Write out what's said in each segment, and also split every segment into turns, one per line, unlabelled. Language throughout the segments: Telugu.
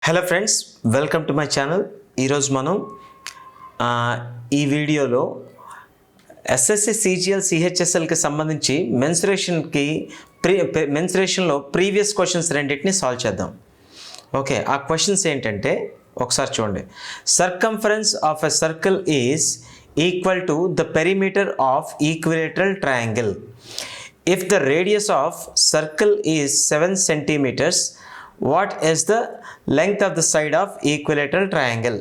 Hello friends, welcome to my channel. ఈరోజు మనం ఈ వీడియోలో ఎస్ఎస్సి సిజిఎల్ సిహెచ్ఎస్ఎల్కి సంబంధించి మెన్సురేషన్లో ప్రీవియస్ క్వశ్చన్స్ రెండింటిని సాల్వ్ చేద్దాం. ఓకే, ఆ క్వశ్చన్స్ ఏంటంటే ఒకసారి చూడండి. Circumference of a circle is equal to the perimeter of equilateral triangle. If the radius of circle is 7 centimeters, what is the length of the side of equilateral triangle?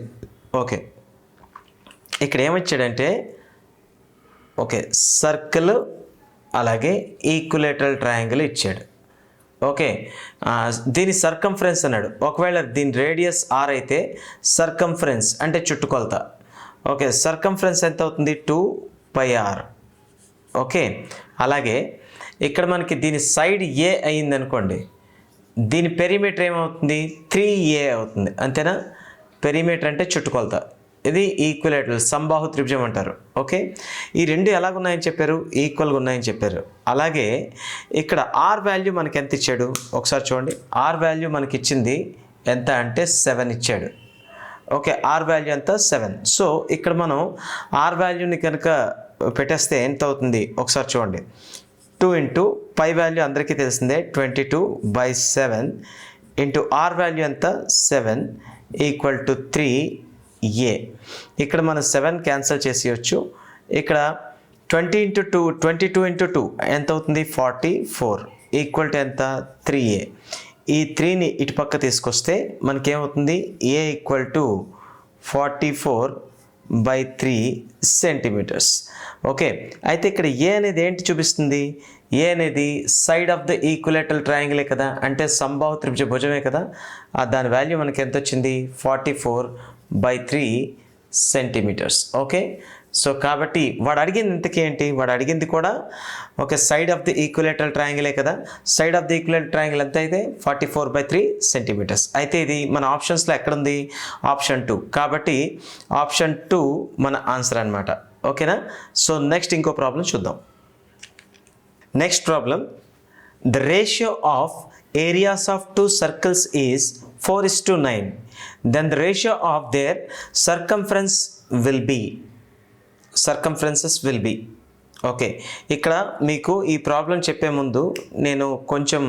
Okay, ఇక్కడ ఏమొచ్చాడంటే ఓకే సర్కిల్ అలాగే ఈక్విలేటరల్ ట్రయాంగిల్ ఇచ్చాడు. ఓకే, దీని సర్కంఫరెన్స్ అన్నాడు. ఒకవేళ దీని రేడియస్ ఆర్ అయితే సర్కంఫరెన్స్ అంటే చుట్టుకొలత. ఓకే, సర్కంఫరెన్స్ ఎంత అవుతుంది? 2πr. ఓకే, అలాగే ఇక్కడ మనకి దీని సైడ్ ఏ అయింది అనుకోండి, దీని పెరిమీటర్ ఏమవుతుంది? 3a అవుతుంది. అంతేనా? పెరిమీటర్ అంటే చుట్టుకొలత. ఇది ఈక్విలేటరల్ సంబాహు త్రిభుజం అంటారు. ఓకే, ఈ రెండు ఎలాగున్నాయని చెప్పారు? ఈక్వల్గా ఉన్నాయని చెప్పారు. అలాగే ఇక్కడ ఆర్ వాల్యూ మనకి ఎంత ఇచ్చాడు ఒకసారి చూడండి. ఆర్ వాల్యూ మనకి ఇచ్చింది ఎంత అంటే 7 ఇచ్చాడు. ఓకే, ఆర్ వాల్యూ ఎంత? 7. సో ఇక్కడ మనం ఆర్ వాల్యూని కనుక పెట్టేస్తే ఎంత అవుతుంది ఒకసారి చూడండి. 2 ఇంటూ పై వాల్యూ అందరికీ తెలిసిందే 22/7 ఇంటూ ఆర్ వాల్యూ ఎంత? 7 ఈక్వల్ టు 3a. ఇక్కడ మనం 7 క్యాన్సిల్ చేసేయచ్చు. ఇక్కడ 20 ఇంటూ 2 22 ఇంటూ 2 ఎంత అవుతుంది? 44 ఈక్వల్ టు ఎంత? 3a. ఈ 3ని ఇటు పక్క తీసుకొస్తే మనకేమవుతుంది? a equal to 44/3 centimetres. Okay, అయితే ఇక్కడ ఏ అనేది ఏంటి చూపిస్తుంది? ఏ అనేది సైడ్ ఆఫ్ ద ఈక్విలేటరల్ ట్రయాంగిలే కదా, అంటే సంబాహు త్రిభుజ భుజమే కదా. దాని వాల్యూ మనకి ఎంత వచ్చింది? 44/3 సెంటీమీటర్స్. ఓకే, సో కాబట్టి వాడు అడిగింది ఇంతకీ ఏంటి? వాడు అడిగింది కూడా ఒక సైడ్ ఆఫ్ ది ఈక్విలేటరల్ ట్రయాంగిలే కదా. Side of the equilateral triangle ఎంత అయితే 44/3 సెంటీమీటర్స్. అయితే ఇది మన ఆప్షన్స్లో ఎక్కడుంది? ఆప్షన్ 2. కాబట్టి ఆప్షన్ 2 మన ఆన్సర్ అనమాట. ఓకేనా? సో నెక్స్ట్ ఇంకో ప్రాబ్లం చూద్దాం. Next problem, the ratio of areas of two circles is 4:9. Then the ratio of their circumferences will be. Okay, ఇక్కడ మీకు ఈ ప్రాబ్లం చెప్పే ముందు నేను కొంచెం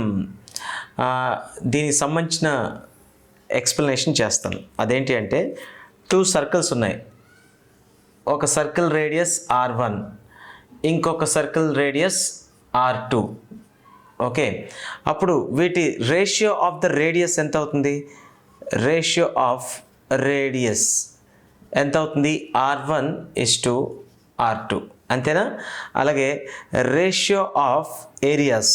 దీనికి సంబంధించిన ఎక్స్ప్లెనేషన్ చేస్తాను. అదేంటి అంటే 2 సర్కిల్స్ ఉన్నాయి. ఒక సర్కిల్ రేడియస్ r1, ఇంకొక సర్కిల్ రేడియస్ r2. ఓకే, అప్పుడు వీటి రేషియో ఆఫ్ ద రేడియస్ ఎంత అవుతుంది? రేషియో ఆఫ్ రేడియస్ ఎంత అవుతుంది? r1:r2. అంతేనా? అలాగే రేషియో ఆఫ్ ఏరియాస్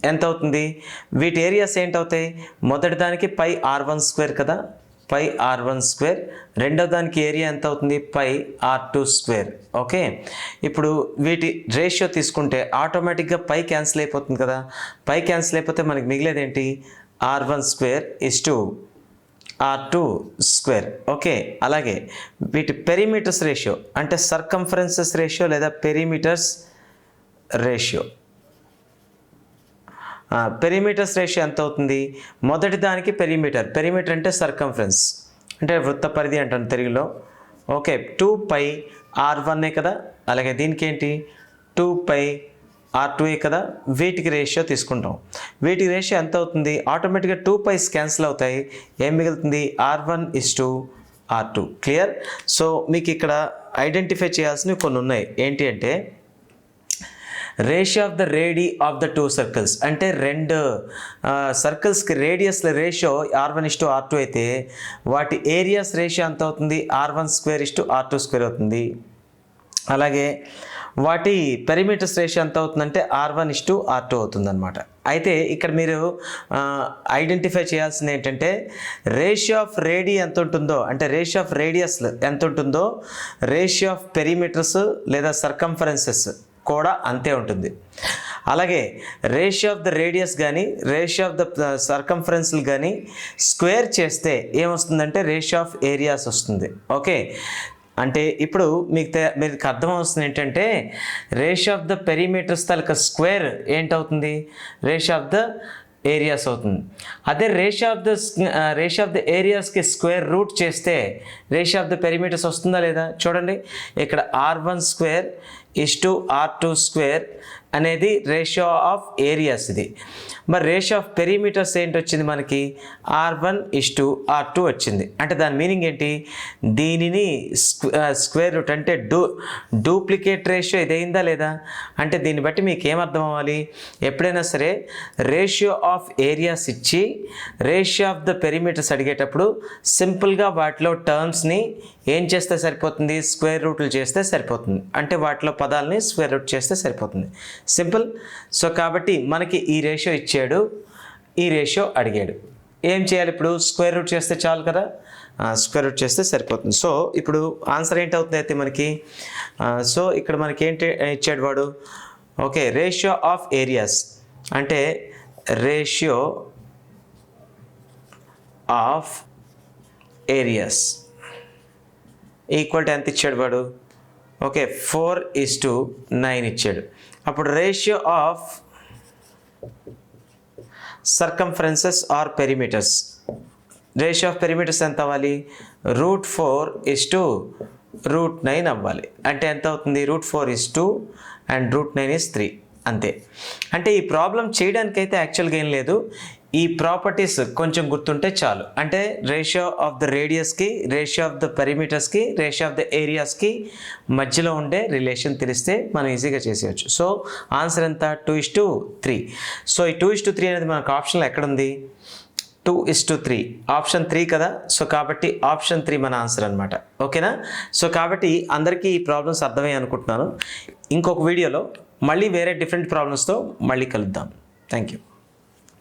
ఎంత అవుతుంది? వీటి ఏరియాస్ ఏంటవుతాయి? మొదటి దానికి πr1² కదా, πr1². రెండో దానికి ఏరియా ఎంత అవుతుంది? πr2². ఓకే, ఇప్పుడు వీటి రేషియో తీసుకుంటే ఆటోమేటిక్గా పై క్యాన్సిల్ అయిపోతుంది కదా. పై క్యాన్సిల్ అయిపోతే మనకి మిగిలేది ఏంటి? r1² r2². ఓకే, అలాగే వీటి పెరిమీటర్స్ రేషియో అంటే సర్కంఫరెన్సెస్ రేషియో లేదా పెరిమీటర్స్ రేషియో. పెరిమీటర్స్ రేషియో ఎంత అవుతుంది? మొదటి దానికి పెరిమీటర్ అంటే సర్కంఫరెన్స్ అంటే వృత్త పరిధి అంటాను తెలుగులో. ఓకే, 2πr1 కదా. అలాగే దీనికి ఏంటి? 2πr2 కదా. వీటికి రేషియో తీసుకుంటాం. వీటి రేషియో ఎంత అవుతుంది? ఆటోమేటిక్గా 2π's క్యాన్సిల్ అవుతాయి. ఏం మిగులుతుంది? r1:r2. క్లియర్? సో మీకు ఇక్కడ ఐడెంటిఫై చేయాల్సినవి కొన్ని ఉన్నాయి. ఏంటి అంటే ratio of the radii of the 2 circles అంటే రెండు సర్కిల్స్కి రేడియస్ల రేషియో r1:r2 అయితే వాటి ఏరియాస్ రేషియో ఎంత అవుతుంది? r1²:r2² అవుతుంది. అలాగే వాటి పెరిమీటర్స్ రేషియో ఎంత అవుతుందంటే r1:r2 అవుతుంది అనమాట. అయితే ఇక్కడ మీరు ఐడెంటిఫై చేయాల్సింది ఏంటంటే రేషియో ఆఫ్ రేడి ఎంత ఉంటుందో అంటే రేషియో ఆఫ్ రేడియస్ ఎంత ఉంటుందో రేషియో ఆఫ్ పెరిమీటర్స్ లేదా సర్కంఫరెన్సెస్ కూడా అంతే ఉంటుంది. అలాగే రేషియో ఆఫ్ ద రేడియస్ కానీ రేషియో ఆఫ్ ద సర్కంఫరెన్స్లు కానీ స్క్వేర్ చేస్తే ఏమొస్తుందంటే రేషియో ఆఫ్ ఏరియాస్ వస్తుంది. ఓకే, అంటే ఇప్పుడు మీకు అర్థమవుతుంది ఏంటంటే రేషియో ఆఫ్ ద పెరిమీటర్స్ తాలూకా స్క్వేర్ ఏంటవుతుంది? రేషియో ఆఫ్ ద ఏరియాస్ అవుతుంది. అదే రేషియో ఆఫ్ ద ఏరియాస్కి స్క్వేర్ రూట్ చేస్తే రేషియో ఆఫ్ ద పెరిమీటర్స్ వస్తుందా లేదా చూడండి. ఇక్కడ R1² అనేది రేషియో ఆఫ్ ఏరియాస్ ఇది. మరి రేషియో ఆఫ్ పెరిమీటర్స్ ఏంటి వచ్చింది మనకి? R1:R2 వచ్చింది. అంటే దాని మీనింగ్ ఏంటి? దీనిని స్క్వేర్ రూట్ అంటే డూప్లికేట్ రేషియో ఇదైందా లేదా? అంటే దీన్ని బట్టి మీకు ఏమర్థం అవ్వాలి? ఎప్పుడైనా సరే రేషియో ఆఫ్ ఏరియాస్ ఇచ్చి రేషియో ఆఫ్ ద పెరిమీటర్స్ అడిగేటప్పుడు సింపుల్గా వాటిలో టర్మ్స్ని ఏం చేస్తే సరిపోతుంది? స్క్వేర్ రూట్లు చేస్తే సరిపోతుంది. అంటే వాటిలో పదాలని స్క్వేర్ రూట్ చేస్తే సరిపోతుంది. సింపుల్. సో కాబట్టి మనకి ఈ రేషియో ఇచ్చాడు, ఈ రేషియో అడిగాడు. ఏం చేయాలి ఇప్పుడు? స్క్వేర్ రూట్ చేస్తే చాలు కదా, స్క్వేర్ రూట్ చేస్తే సరిపోతుంది. సో ఇప్పుడు ఆన్సర్ ఏంటవుతుంది అయితే మనకి? సో ఇక్కడ మనకి ఏంటి ఇచ్చాడు వాడు? ఓకే, రేషియో ఆఫ్ ఏరియాస్ అంటే ratio of areas equal to ఎంత ఇచ్చాడు వాడు? ఓకే, 4:9 ఇచ్చాడు. అప్పుడు ratio of circumferences or perimeters, ratio of perimeters ఎంత అవ్వాలి? √4:9 అవ్వాలి. అంటే ఎంత అవుతుంది? √4:2 అండ్ √9:3 అంతే. అంటే ఈ ప్రాబ్లం చేయడానికైతే యాక్చువల్గా ఏం లేదు, ఈ ప్రాపర్టీస్ కొంచెం గుర్తుంటే చాలు. అంటే రేషియో ఆఫ్ ద రేడియస్కి, రేషియో ఆఫ్ ద పెరిమీటర్స్కి, రేషియో ఆఫ్ ద ఏరియాస్కి మధ్యలో ఉండే రిలేషన్ తెలిస్తే మనం ఈజీగా చేసేయచ్చు. సో ఆన్సర్ ఎంత? 2:3. సో ఈ 2:3 అనేది మనకు ఆప్షన్లో ఎక్కడుంది? 2:3 ఆప్షన్ 3 కదా. సో కాబట్టి ఆప్షన్ 3 మన ఆన్సర్ అనమాట. ఓకేనా? సో కాబట్టి అందరికీ ఈ ప్రాబ్లమ్స్ అర్థమయ్యాయి అనుకుంటున్నాను. ఇంకొక వీడియోలో మళ్ళీ వేరే డిఫరెంట్ ప్రాబ్లమ్స్తో మళ్ళీ కలుద్దాం. Thank you.